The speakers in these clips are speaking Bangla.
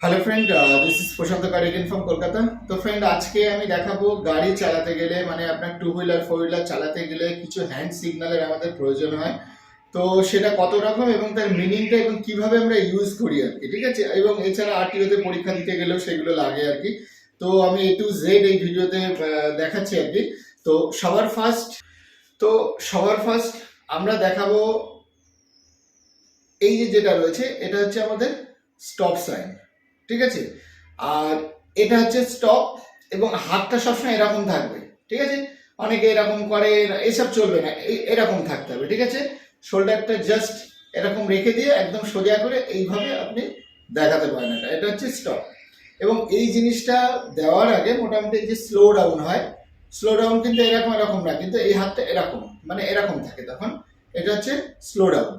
Hello friend, this is Prashant কারিগেন ফ্রম কলকাতা। তো ফ্রেন্ড, আজকে আমি দেখাবো গাড়ি চালাতে গেলে মানে আপনার টু হুইলার ফোর হুইলার চালাতে গেলে কিছু হ্যান্ড সিগন্যালের আমাদের প্রয়োজন হয়। তো সেটা কত রকম এবং তার মিনিংটা এবং কিভাবে আমরা ইউজ করি আর কি, ঠিক আছে। এবং এছাড়া আরটিওতে পরীক্ষা দিতে গেলেও সেগুলো লাগে আর কি। তো আমি এ টু জেড এই ভিডিওতে দেখাচ্ছি আর কি। তো সবার ফার্স্ট তো সবার ফার্স্ট আমরা দেখাবো এই যে যেটা রয়েছে এটা হচ্ছে আমাদের স্টপ সাইন, ঠিক আছে। আর এটা হচ্ছে স্টপ এবং হাতটা সবসময় এরকম থাকবে, ঠিক আছে। অনেকে এরকম করে, এসব চলবে না, এরকম থাকতে হবে, ঠিক আছে। শোল্ডারটা জাস্ট এরকম রেখে দিয়ে একদম সোজা করে এইভাবে আপনি দেখাতে পারেন। এটা হচ্ছে স্টপ। এবং এই জিনিসটা দেওয়ার আগে মোটামুটি যে স্লো ডাউন হয়, স্লো ডাউন কিন্তু এরকম এরকম না, কিন্তু এই হাতটা এরকম মানে এরকম থাকে, তখন এটা হচ্ছে স্লো ডাউন,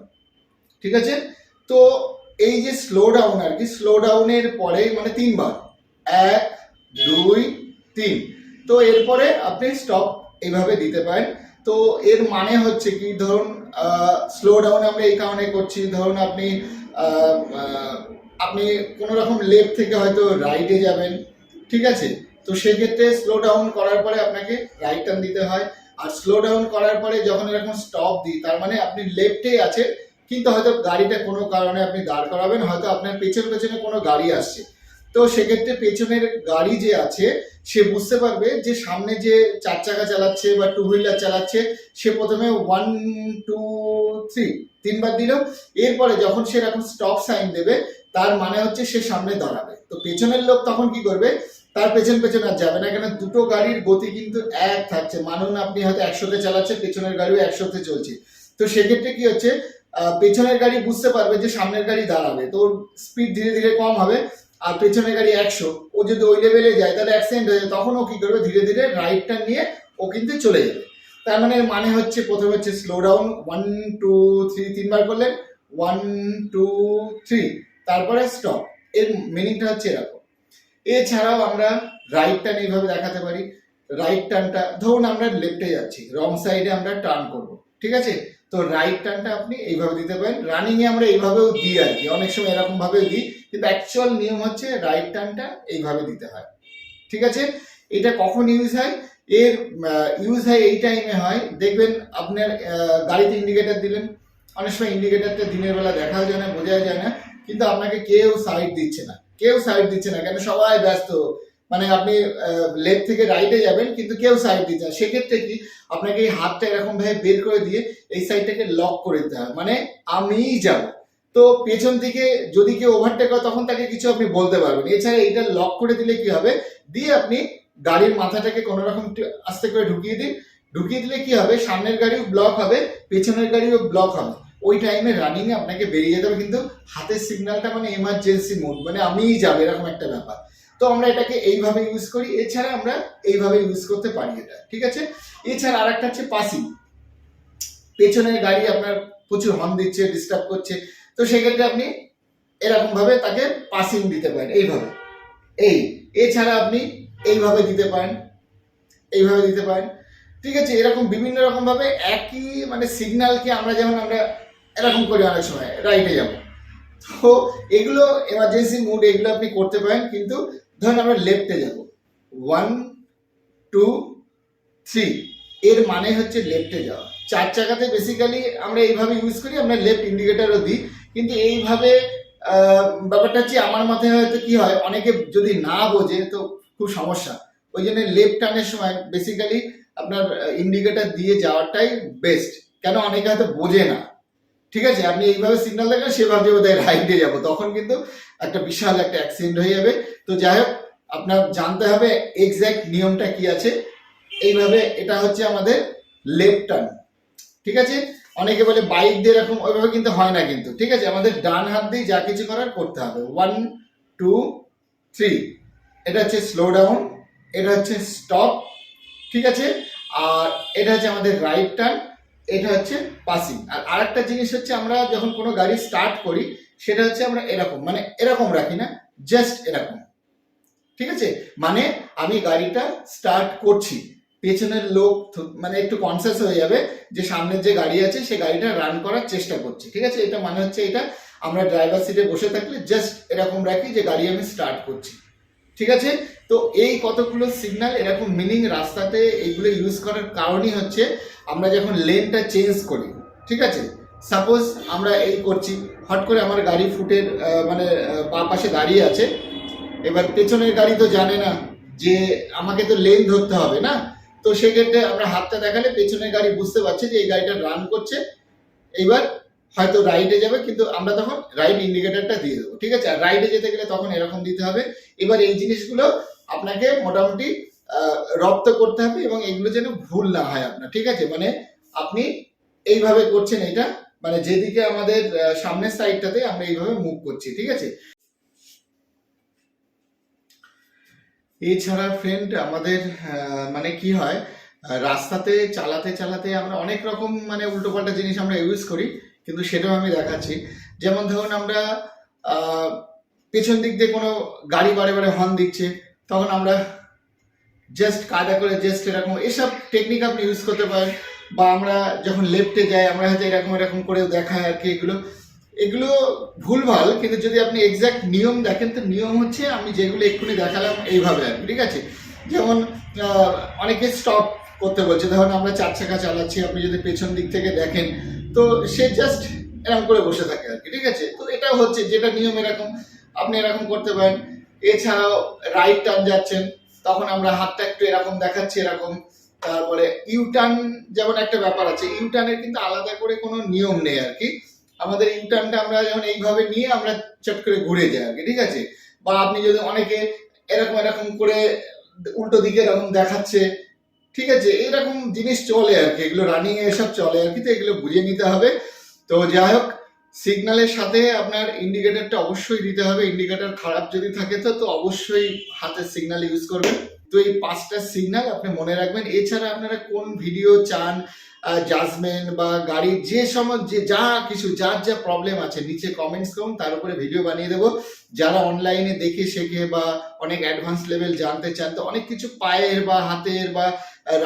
ঠিক আছে। তো এই যে স্লো ডাউন আর কি, স্লো ডাউনের পরে মানে তিনবার, 1 2 3, তো এরপরে আপনি স্টপ এইভাবে দিতে পারেন। তো এর মানে হচ্ছে কি, ধরুন স্লো ডাউন আমরা এই কারণে করছি, ধরুন আপনি আহ, আহ, আপনি কোনো রকম লেফট থেকে হয়তো রাইটে যাবেন, ঠিক আছে। তো সেক্ষেত্রে স্লো ডাউন করার পরে আপনাকে রাইট টার্ন দিতে হয়। আর স্লো ডাউন করার পরে যখন এরকম স্টপ দিই, তার মানে আপনি লেফটেই আছে, কিন্তু হয়তো গাড়িটা কোনো কারণে আপনি দাঁড় করাবেন, হয়তো আপনার পেছনে পেছনে কোনো গাড়ি আসছে। তো সেক্ষেত্রে পেছনের গাড়ি যে আছে সে বুঝতে পারবে যে সামনে যে চার চাকা চালাচ্ছে বা টু হুইলার চালাচ্ছে, সে প্রথমে 1 2 3 তিনবার দিল। এরপরে যখন সে এখন স্টপ সাইন দেবে, তার মানে হচ্ছে সে সামনে দাঁড়াবে। তো পেছনের লোক তখন কি করবে, তার পেছন পেছন আর যাবে না, কেন দুটো গাড়ির গতি কিন্তু এক থাকছে। মানুন আপনি হয়তো 100-তে চালাচ্ছেন, পেছনের গাড়িও 100-তে চলছে। তো সেক্ষেত্রে কি হচ্ছে, পেছনের গাড়ি বুঝতে পারবে যে সামনের গাড়ি দাঁড়াবে, তো স্পিড ধীরে ধীরে কম হবে। আর পেছনের গাড়ি 100, ও যদি ওই লেভেলে যায় তাহলে অ্যাক্সিডেন্ট হয়ে যায়, তখন ও কি করবে, ধীরে ধীরে রাইটটা নিয়ে ও কিন্তু চলে যাবে। তার মানে হচ্ছে প্রথমে হচ্ছে স্লো ডাউন, 1 2 3 তিনবার করলেন, 1 2 3, তারপরে স্টপ। এর মিনিংটা হচ্ছে এরকম। এছাড়াও আমরা রাইট টার্ন এইভাবে দেখাতে পারি। রাইট টার্নটা ধরুন আমরা লেফটে যাচ্ছি, রং সাইডে আমরা টার্ন করব, ঠিক আছে। তো রাইট টার্নটা আপনি এইভাবে দিতে পারেন। রানিং এ আমরা এইভাবেও দিই আর কি, অনেক সময় এরকম ভাবেও দিই, কিন্তু অ্যাকচুয়াল নিয়ম হচ্ছে রাইট টার্নটা এইভাবে দিতে হয়, ঠিক আছে। এটা কখন ইউজ হয়, এর ইউজ হয় এই টাইমে হয়, দেখবেন আপনার গাড়িতে ইন্ডিকেটার দিলেন, অনেক সময় ইন্ডিকেটারটা দিনের বেলা দেখাও যায় না, বোঝা যায় না, কিন্তু আপনাকে কেউ সাইড দিচ্ছে না, কেউ সাইড দিচ্ছে না, কেন সবাই ব্যস্ত। মানে আপনি লেফট থেকে রাইটে যাবেন কিন্তু কেউ সাইড দিচ্ছে না, সেক্ষেত্রে কি আপনাকে এই হাতটা এরকম ভাবে বের করে দিয়ে এই সাইডটাকে লক করে দিতে হয়, মানে আমিই যাব। তো পেছন থেকে যদি কেউ ওভারটেক করে তখন তাকে কিছু আপনি বলতে পারবেন। এছাড়া এইটা লক করে দিলে কি হবে, দিয়ে আপনি গাড়ির মাথাটাকে কোনো রকম একটু আস্তে করে ঢুকিয়ে দিন। ঢুকিয়ে দিলে কি হবে, সামনের গাড়িও ব্লক হবে, পেছনের গাড়িও ব্লক হবে। ওই টাইমে রানিং এ আপনাকে বেরিয়ে যেতে হবে, কিন্তু হাতের সিগন্যালটা মানে এমার্জেন্সি মোড, মানে আমিই যাবো এরকম একটা ব্যাপার। তো আমরা এটাকে এইভাবে ইউজ করি, এছাড়া আমরা এইভাবে ইউজ করতে পারি এটা, ঠিক আছে। এছাড়া আর একটা হচ্ছে পাসিং। পেছনের গাড়ি আপনার প্রচুর হর্ন দিচ্ছে, ডিস্টার্ব করছে, তো সেক্ষেত্রে আপনি এরকম ভাবে তাকে পাসিং দিতে পারেন, এইভাবে। এই এছাড়া আপনি এইভাবে দিতে পারেন, এইভাবে দিতে পারেন, ঠিক আছে। এরকম বিভিন্ন রকম ভাবে একই মানে সিগন্যালকে আমরা যেমন আমরা এরকম করি অনেক সময় রাইটে যাব, তো এগুলো এমার্জেন্সি মুড, এগুলো আপনি করতে পারেন। কিন্তু ধরুন আমরা লেফটে যাব, 1 2 3, এর মানে হচ্ছে লেফটে যাওয়া। চার চাকাতে বেসিক্যালি আমরা এইভাবে ইউজ করি, আমরা লেফট ইন্ডিকেটারও দিই, কিন্তু এইভাবে ব্যাপারটা হচ্ছে আমার মাথায় হয়তো কি হয়, অনেকে যদি না বোঝে তো খুব সমস্যা। ওই জন্য লেফট টার্নের সময় বেসিক্যালি আপনার ইন্ডিকেটার দিয়ে যাওয়াটাই বেস্ট, কেন অনেকে হয়তো বোঝে না, ঠিক আছে। আপনি এইভাবে সিগন্যাল দেখেন, সে ভাবছে বোধহয় রাইটে যাবো, তখন কিন্তু একটা বিশাল একটা অ্যাক্সিডেন্ট হয়ে যাবে। তো যাই হোক, আপনার জানতে হবে এক্স্যাক্ট নিয়মটা কি আছে। এইভাবে এটা হচ্ছে আমাদের লেফট টার্ন, ঠিক আছে। অনেকে বলে বাইক দিয়ে এরকম, ওইভাবে কিন্তু হয় না কিন্তু, ঠিক আছে। আমাদের ডান হাত দিয়ে যা কিছু করার করতে হবে। 1 2 3, এটা হচ্ছে স্লো ডাউন, এটা হচ্ছে স্টপ, ঠিক আছে। আর এটা হচ্ছে আমাদের রাইট টার্ন, এটা হচ্ছে পাসিং। আর আরেকটা জিনিস হচ্ছে, আমরা যখন কোনো গাড়ি স্টার্ট করি সেটা হচ্ছে আমরা এরকম মানে এরকম রাখি না, জাস্ট এরকম, ঠিক আছে। মানে আমি গাড়িটা স্টার্ট করছি, পেছনের লোক মানে একটু কনসিয়াস হয়ে যাবে যে সামনের যে গাড়ি আছে সে গাড়িটা রান করার চেষ্টা করছে, ঠিক আছে। এটা মানে হচ্ছে এটা আমরা ড্রাইভার সিটে বসে থাকলে জাস্ট এরকম রাখি যে গাড়ি আমি স্টার্ট করছি, ঠিক আছে। তো এই কতগুলো সিগন্যাল এরকম মিনিং রাস্তাতে এইগুলো ইউজ করার কারণই হচ্ছে আমরা যখন লেনটা চেঞ্জ করি, ঠিক আছে। সাপোজ আমরা এই করছি, হট করে আমার গাড়ি ফুটের মানে বাঁ পাশে দাঁড়িয়ে আছে, এবার পেছনের গাড়ি তো জানে না যে আমাকে তো লেন ধরতে হবে না, তো সেক্ষেত্রে আমরা হাতটা দেখালে পেছনের গাড়ি বুঝতে পারছে যে এই গাড়িটা রান করছে, এইবার হয়তো রাইটে যাবে, কিন্তু আমরা তখন রাইট ইন্ডিকেটরটা দিয়ে দেবো, ঠিক আছে। আর রাইটে যেতে গেলে তখন এরকম দিতে হবে। এবার এই জিনিসগুলো আপনাকে মোটামুটি রপ্ত করতে হবে এবং এগুলো যেন ভুল না হয় আপনার, ঠিক আছে। মানে আপনি এইভাবে করছেন এটা, মানে যেদিকে আমাদের সামনের সাইডটাতে আমরা এইভাবে মুভ করছি, ঠিক আছে। এছাড়া ফ্রেন্ড আমাদের মানে কি হয়, রাস্তাতে চালাতে চালাতে আমরা অনেক রকম মানে উল্টোপাল্টা জিনিস আমরা ইউজ করি, কিন্তু সেটাও আমি দেখাচ্ছি। যেমন ধরুন আমরা আহ, পেছন দিক দিয়ে কোনো গাড়ি বারে বারে হর্ন দিচ্ছে, তখন আমরা জাস্ট কায়দা করে জাস্ট এরকম এসব টেকনিক আপনি ইউজ করতে পারেন। বা আমরা যখন লেফটে যাই আমরা হয়তো এরকম এরকম করে দেখায় আর কি, এগুলো এগুলো ভুলভাল, কিন্তু যদি আপনি এক্সাক্ট নিয়ম দেখেন তো নিয়ম হচ্ছে আমি যেগুলো এক্ষুনি দেখালাম এইভাবে আর কি, ঠিক আছে। যেমন অনেকে স্টপ করতে বলছে, ধরুন আমরা 4 চাকা চালাচ্ছি, আপনি যদি পেছন দিক থেকে দেখেন তো সে জাস্ট এরকম করে বসে থাকে আর কি, ঠিক আছে। তো এটা হচ্ছে যেটা নিয়ম এরকম, আপনি এরকম করতে পারেন। এছাড়াও রাইট টার্ন যাচ্ছেন, তখন আমরা হাতটা একটু এরকম দেখাচ্ছি এরকম। তারপরে ইউটার্ন যেমন একটা ব্যাপার আছে, ইউটার্নের কিন্তু আলাদা করে কোনো নিয়ম নেই আর কি। আমাদের ইউটার্নটা আমরা যেমন এইভাবে নিয়ে আমরা চট করে ঘুরে যাই আর কি, ঠিক আছে। বা আপনি যদি অনেকে এরকম এরকম করে উল্টো দিকে এরকম দেখাচ্ছে, ঠিক আছে, এরকম জিনিস চলে আর কি, এগুলো রানিং এ এসব চলে আর কি, তো এগুলো বুঝে নিতে হবে। তো যাই হোক, সিগন্যালের সাথে আপনার ইন্ডিকেটরটা অবশ্যই দিতে হবে। ইন্ডিকেটর খারাপ যদি থাকে তো তো অবশ্যই হাতের সিগন্যাল ইউজ করবেন। তো এই 5টা সিগন্যাল আপনি মনে রাখবেন। এছাড়া আপনারা কোন ভিডিও চান, জাজমেন্ট বা গাড়ির যে সময় যে যা কিছু যার যা প্রবলেম আছে নিচে কমেন্টস করুন, তার উপরে ভিডিও বানিয়ে দেবো। যারা অনলাইনে দেখে শেখে বা অনেক অ্যাডভান্স লেভেল জানতে চান, তো অনেক কিছু পায়ের বা হাতের বা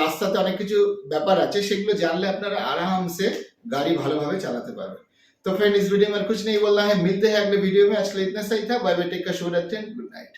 রাস্তাতে অনেক কিছু ব্যাপার আছে, সেগুলো জানলে আপনারা आराम से गाड़ी ভালোভাবে চালাতে পারবেন। तो फ्रेंड इस वीडियो में और कुछ नहीं बोलना है, मिलते हैं अगले वीडियो में। आज के लिए इतना सही था, बाय बाय, टेक केयर, शुभ रात्रि, गुड नाइट।